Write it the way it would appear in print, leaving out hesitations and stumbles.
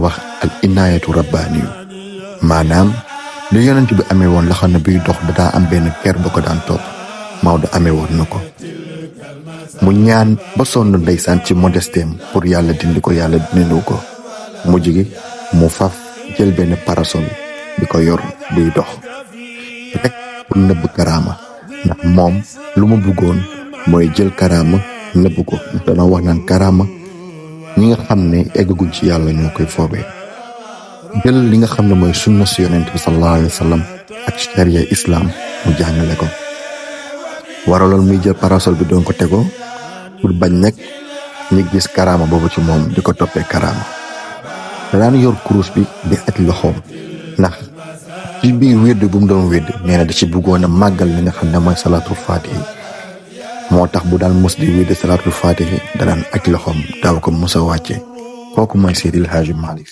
wax al inaayatu rabbaani yu maanaam li yonent bi amee woon la xam ne biy dox daa am benn ker ba ko daan topp Maodo amee woon na ko mu ñaan ba sonn ndeysaan ci modestem pour yàlla dindi ko yàlla dindiwu ko mujj gi mu faf jël benn parasol di ko yor buy dox rek pour nëbb karaama ndax moom lu mu bëggoon mooy jël karaama nëbb ko ndax dana wax naan karaama ñi nga xam ne eggaguñ ci yàlla ñoo koy foobee jël li nga xam ne mooy sunna si yonent bi sallallahu alayhi wa sallam ak sharia islam mu jàngale ko waraloon muy jël parasol bi doon ko tegoo pour bañ nekk ñi gis karaama boobu ci moom di ko toppee karaama daan yor kurus bi di aj loxoom ndax ci biir wérd bu mu doon wérd nee na da ci bëggoon a màggal li nga xam ne mooy salaatul faatihi moo tax bu daan mos di wérd salaatul faatihi da daan aj loxoom daaw ko mos a wàcce kooku mooy Seydil Hadji Malick